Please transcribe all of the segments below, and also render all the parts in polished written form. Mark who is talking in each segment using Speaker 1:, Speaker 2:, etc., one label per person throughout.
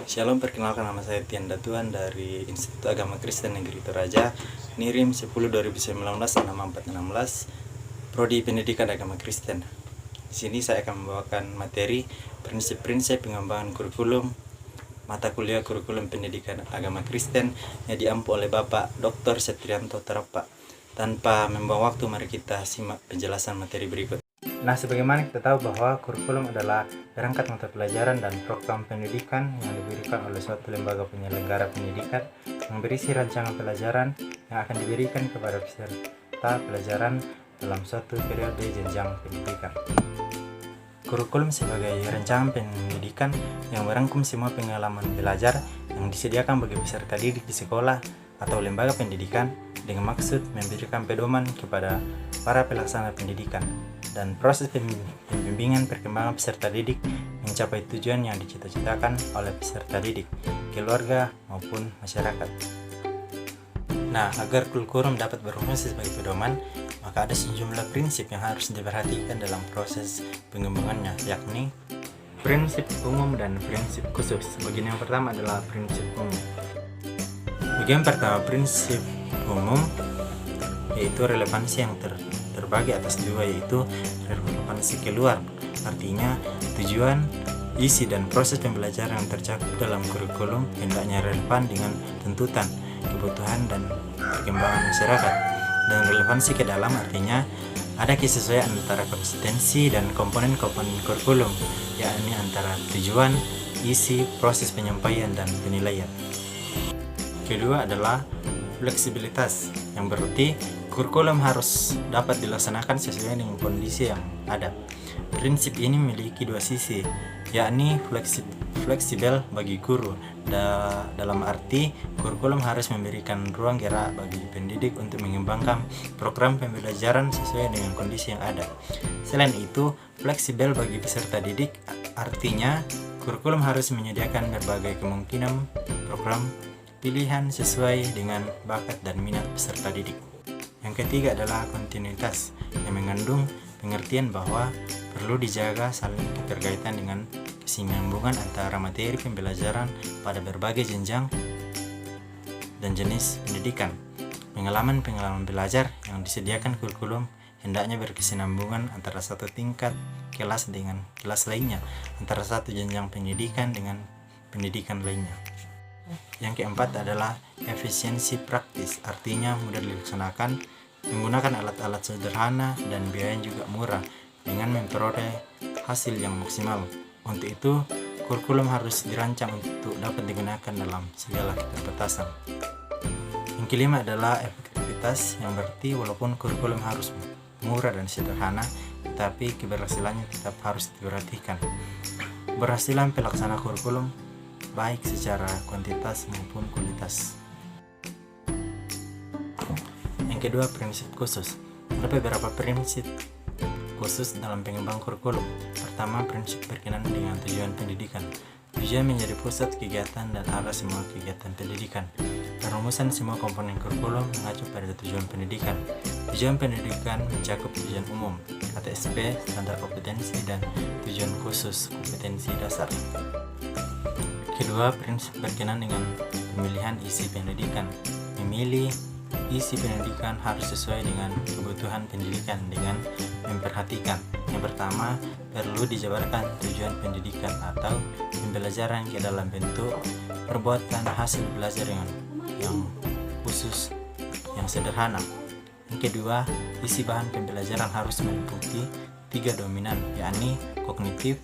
Speaker 1: Shalom, perkenalkan nama saya Tian Datuan dari Institut Agama Kristen Negeri Toraja, NIRIM 10 2019 6416, Prodi Pendidikan Agama Kristen. Di sini saya akan membawakan materi prinsip-prinsip pengembangan kurikulum mata kuliah kurikulum pendidikan agama Kristen yang diampu oleh Bapak Dr. Setrianto Tarapa. Tanpa membuang waktu, mari kita simak penjelasan materi berikut. Nah, sebagaimana kita tahu bahwa kurikulum adalah perangkat mata pelajaran dan program pendidikan yang diberikan oleh suatu lembaga penyelenggara pendidikan yang berisi rancangan pelajaran yang akan diberikan kepada peserta pelajaran dalam suatu periode jenjang pendidikan. Kurikulum sebagai rancangan pendidikan yang merangkum semua pengalaman belajar yang disediakan bagi peserta didik di sekolah atau lembaga pendidikan dengan maksud memberikan pedoman kepada para pelaksana pendidikan dan proses pembimbingan perkembangan peserta didik mencapai tujuan yang dicita-citakan oleh peserta didik, keluarga maupun masyarakat. Nah, agar kurikulum dapat berfungsi sebagai pedoman, maka ada sejumlah prinsip yang harus diperhatikan dalam proses pengembangannya, yakni prinsip umum dan prinsip khusus. Bagian yang pertama adalah prinsip umum. Bagian pertama, prinsip umum yaitu relevansi yang terbagi atas dua, yaitu relevansi keluar, artinya tujuan, isi dan proses pembelajaran yang tercakup dalam kurikulum hendaknya relevan dengan tuntutan, kebutuhan dan perkembangan masyarakat. Dan relevansi ke dalam artinya ada kesesuaian antara konsistensi dan komponen-komponen kurikulum, yakni antara tujuan, isi, proses penyampaian dan penilaian. Kedua adalah fleksibilitas, yang berarti kurikulum harus dapat dilaksanakan sesuai dengan kondisi yang ada. Prinsip ini memiliki dua sisi, yakni fleksibel bagi guru, dalam arti kurikulum harus memberikan ruang gerak bagi pendidik untuk mengembangkan program pembelajaran sesuai dengan kondisi yang ada. Selain itu, fleksibel bagi peserta didik, artinya kurikulum harus menyediakan berbagai kemungkinan program pilihan sesuai dengan bakat dan minat peserta didik. Yang ketiga adalah kontinuitas, yang mengandung pengertian bahwa perlu dijaga saling keterkaitan dengan kesinambungan antara materi pembelajaran pada berbagai jenjang dan jenis pendidikan. Pengalaman-pengalaman belajar yang disediakan kurikulum hendaknya berkesinambungan antara satu tingkat kelas dengan kelas lainnya, antara satu jenjang pendidikan dengan pendidikan lainnya. Yang keempat adalah efisiensi praktis, artinya mudah dilaksanakan, menggunakan alat-alat sederhana dan biaya juga murah dengan memperoleh hasil yang maksimal. Untuk itu, kurikulum harus dirancang untuk dapat digunakan dalam segala keterbatasan. Yang kelima adalah efektivitas, yang berarti walaupun kurikulum harus murah dan sederhana, tetapi keberhasilannya tetap harus diperhatikan. Keberhasilan pelaksana kurikulum baik secara kuantitas maupun kualitas. Yang kedua, prinsip khusus. Ada beberapa prinsip khusus dalam pengembang kurikulum. Pertama, prinsip berkenaan dengan tujuan pendidikan. Tujuan menjadi pusat kegiatan dan arah semua kegiatan pendidikan. Perumusan semua komponen kurikulum mengacu pada tujuan pendidikan. Tujuan pendidikan mencakup tujuan umum, KTSP, standar kompetensi, dan tujuan khusus, kompetensi dasar. Kedua, prinsip berkenaan dengan pemilihan isi pendidikan. Memilih isi pendidikan harus sesuai dengan kebutuhan pendidikan dengan memperhatikan. Yang pertama, perlu dijabarkan tujuan pendidikan atau pembelajaran ke dalam bentuk perbuatan hasil belajar yang khusus, yang sederhana. Yang kedua, isi bahan pembelajaran harus meliputi 3 dominan, yakni kognitif,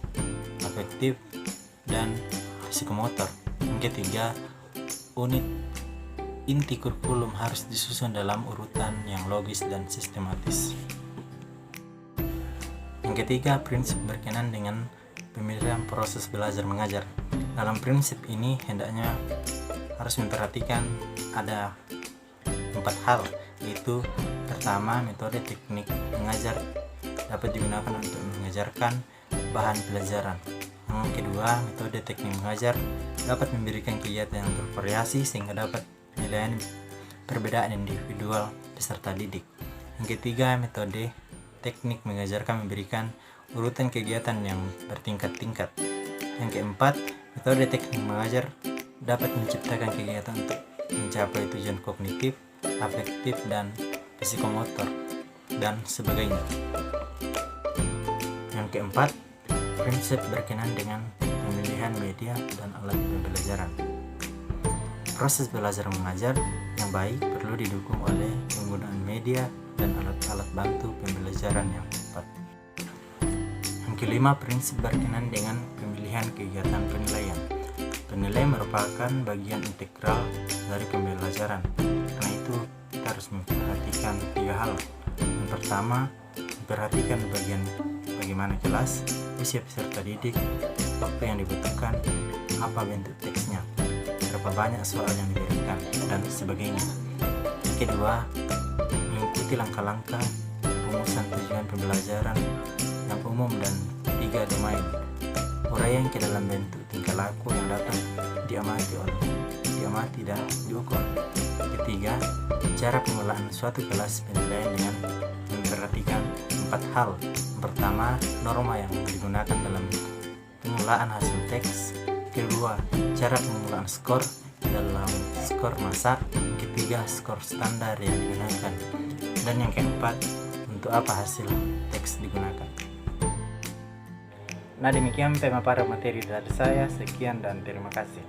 Speaker 1: afektif, dan psikomotor. Yang ketiga, unit inti kurikulum harus disusun dalam urutan yang logis dan sistematis. Yang ketiga, prinsip berkenaan dengan pemilihan proses belajar mengajar. Dalam prinsip ini hendaknya harus memperhatikan ada 4 hal, yaitu pertama, metode teknik mengajar dapat digunakan untuk mengajarkan bahan pelajaran. Yang kedua, metode teknik mengajar dapat memberikan kegiatan yang bervariasi sehingga dapat penilaian perbedaan individual peserta didik. Yang ketiga, metode teknik mengajarkan memberikan urutan kegiatan yang bertingkat-tingkat. Yang keempat, Metode teknik mengajar dapat menciptakan kegiatan untuk mencapai tujuan kognitif, afektif, dan psikomotor, dan sebagainya. Yang keempat, prinsip berkenan dengan pemilihan media dan alat pembelajaran. Proses belajar mengajar yang baik perlu didukung oleh penggunaan media dan alat-alat bantu pembelajaran yang tepat. Yang kelima, prinsip berkenan dengan pemilihan kegiatan penilaian. Penilaian merupakan bagian integral dari pembelajaran. Karena itu, kita harus memperhatikan 3 hal. Yang pertama, memperhatikan bagaimana kelas, usia peserta didik, waktu yang dibutuhkan, apa bentuk teksnya, berapa banyak soal yang diberikan, dan sebagainya. Yang kedua, mengikuti langkah-langkah rumusan tujuan pembelajaran yang umum dan 3 domain. Uraian ke dalam bentuk tingkah laku yang dapat diamati dan diukur. Ketiga, cara pengelolaan suatu kelas penilaian dengan memperhatikan 4 hal. Yang pertama, norma yang digunakan dalam pengelolaan hasil teks. Kedua, cara pengelolaan skor dalam skor masa. Ketiga, skor standar yang digunakan. Dan yang keempat, untuk apa hasil teks digunakan. Nah, demikian pemaparan materi dari saya. Sekian dan terima kasih.